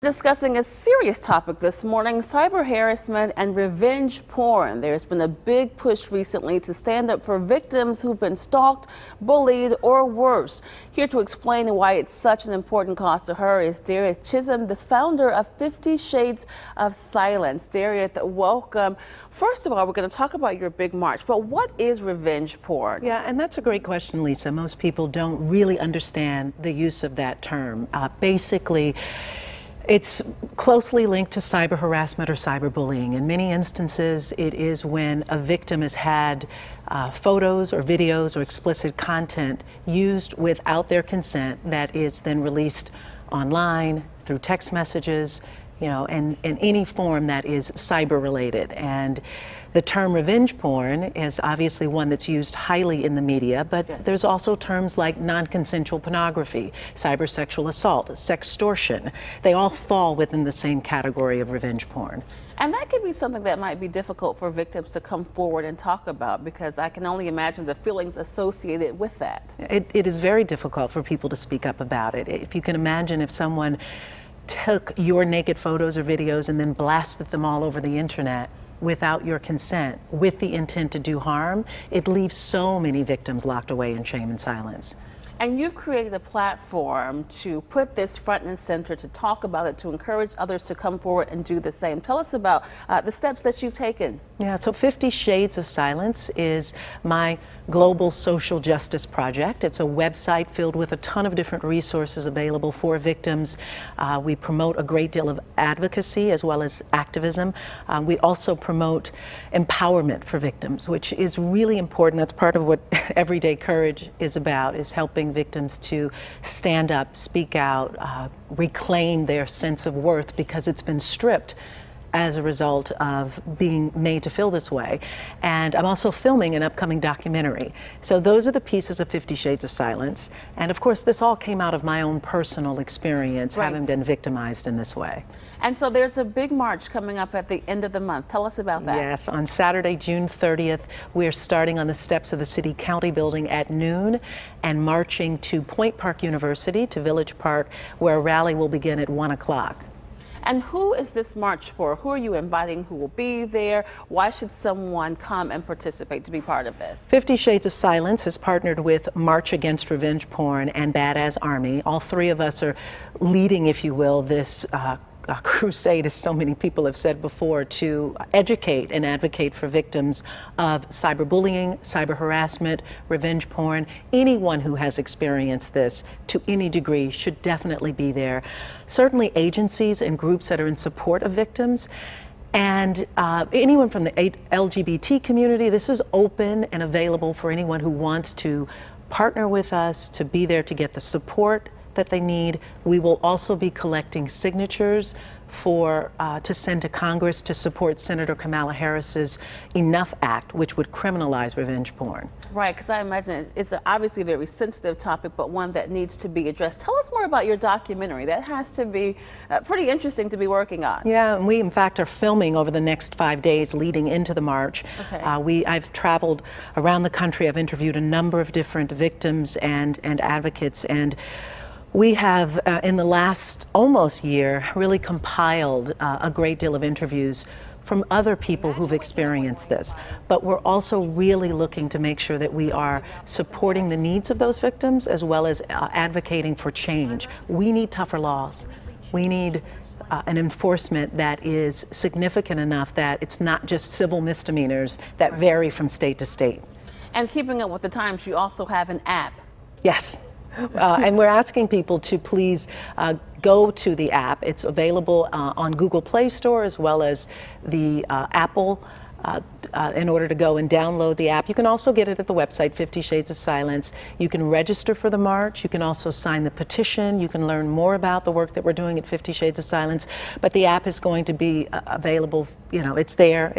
Discussing a serious topic this morning, cyber harassment and revenge porn. There's been a big push recently to stand up for victims who've been stalked, bullied, or worse. Here to explain why it's such an important cause to her is Darieth Chisolm, the founder of 50 Shades of Silence. Darieth, welcome. First of all, we're going to talk about your big march, but what is revenge porn? Yeah, and that's a great question, Lisa. Most people don't really understand the use of that term. Basically, it's closely linked to cyber harassment or cyberbullying. In many instances, it is when a victim has had photos or videos or explicit content used without their consent that is then released online through text messages, in any form that is cyber related. And the term revenge porn is obviously one that's used highly in the media, but yes, there's also terms like non-consensual pornography, cybersexual assault, sextortion. They all fall within the same category of revenge porn. And that could be something that might be difficult for victims to come forward and talk about, because I can only imagine the feelings associated with that. It is very difficult for people to speak up about it. If you can imagine if someone took your naked photos or videos and then blasted them all over the internet without your consent, with the intent to do harm, it leaves so many victims locked away in shame and silence. And you've created a platform to put this front and center, to talk about it, to encourage others to come forward and do the same. Tell us about the steps that you've taken. Yeah, so 50 Shades of Silence is my global social justice project. It's a website filled with a ton of different resources available for victims. We promote a great deal of advocacy as well as activism. We also promote empowerment for victims, which is really important. That's part of what Everyday Courage is about, is helping victims to stand up, speak out, reclaim their sense of worth, because it's been stripped as a result of being made to feel this way. And I'm also filming an upcoming documentary. So those are the pieces of 50 Shades of Silence. And of course, this all came out of my own personal experience, having been victimized in this way. And so there's a big march coming up at the end of the month. Tell us about that. Yes, on Saturday, June 30th, we're starting on the steps of the City County building at noon and marching to Point Park University, to Village Park, where a rally will begin at 1 o'clock. And who is this march for? Who are you inviting? Who will be there? Why should someone come and participate to be part of this? 50 Shades of Silence has partnered with March Against Revenge Porn and Badass Army. All three of us are leading, if you will, this crusade, as so many people have said before, to educate and advocate for victims of cyberbullying, cyber harassment, revenge porn. Anyone who has experienced this to any degree should definitely be there. Certainly agencies and groups that are in support of victims, and anyone from the LGBT community. This is open and available for anyone who wants to partner with us, to be there to get the support that they need. We will also be collecting signatures to send to Congress to support Senator Kamala Harris's Enough Act, which would criminalize revenge porn. Right, because I imagine it's obviously a very sensitive topic, but one that needs to be addressed. Tell us more about your documentary. That has to be pretty interesting to be working on. Yeah, and we in fact are filming over the next 5 days leading into the march. Okay. I've traveled around the country. I've interviewed a number of different victims and advocates, and we have, in the last almost year, really compiled a great deal of interviews from other people who've experienced this. But we're also really looking to make sure that we are supporting the needs of those victims as well as advocating for change. We need tougher laws. We need an enforcement that is significant enough that it's not just civil misdemeanors that vary from state to state. And keeping up with the times, you also have an app. Yes. And we're asking people to please go to the app. It's available on Google Play Store as well as the Apple, in order to go and download the app. You can also get it at the website, 50 Shades of Silence. You can register for the march. You can also sign the petition. You can learn more about the work that we're doing at 50 Shades of Silence. But the app is going to be available. It's there.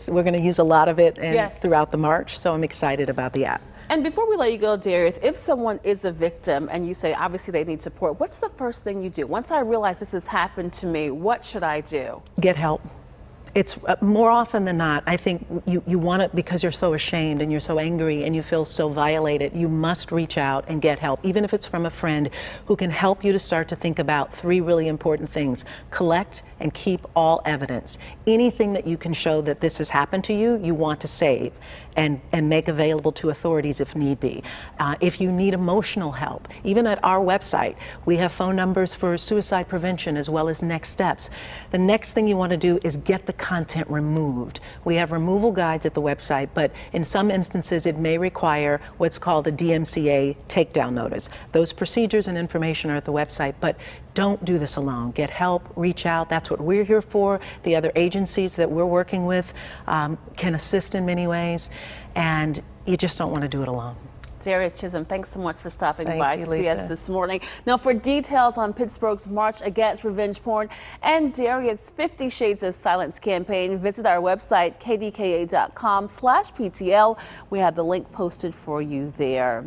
We're going to use a lot of it throughout the march. So I'm excited about the app. And before we let you go, Darieth, if someone is a victim and you say obviously they need support, what's the first thing you do? Once I realize this has happened to me, what should I do? Get help. It's more often than not, I think you want it because you're so ashamed and you're so angry and you feel so violated. You must reach out and get help, even if it's from a friend who can help you to start to think about 3 really important things. Collect and keep all evidence. Anything that you can show that this has happened to you, you want to save and make available to authorities if need be. If you need emotional help, even at our website, we have phone numbers for suicide prevention as well as next steps. The next thing you want to do is get the content removed. We have removal guides at the website, but in some instances it may require what's called a DMCA takedown notice. Those procedures and information are at the website, but don't do this alone. Get help, reach out. That's what we're here for. The other agencies that we're working with can assist in many ways, and you just don't want to do it alone. Darieth Chisolm, thanks so much for stopping by to Lisa. see us this morning. Now, for details on Pittsburgh's March Against Revenge Porn and Darieth's 50 Shades of Silence campaign, visit our website, kdka.com/PTL. We have the link posted for you there.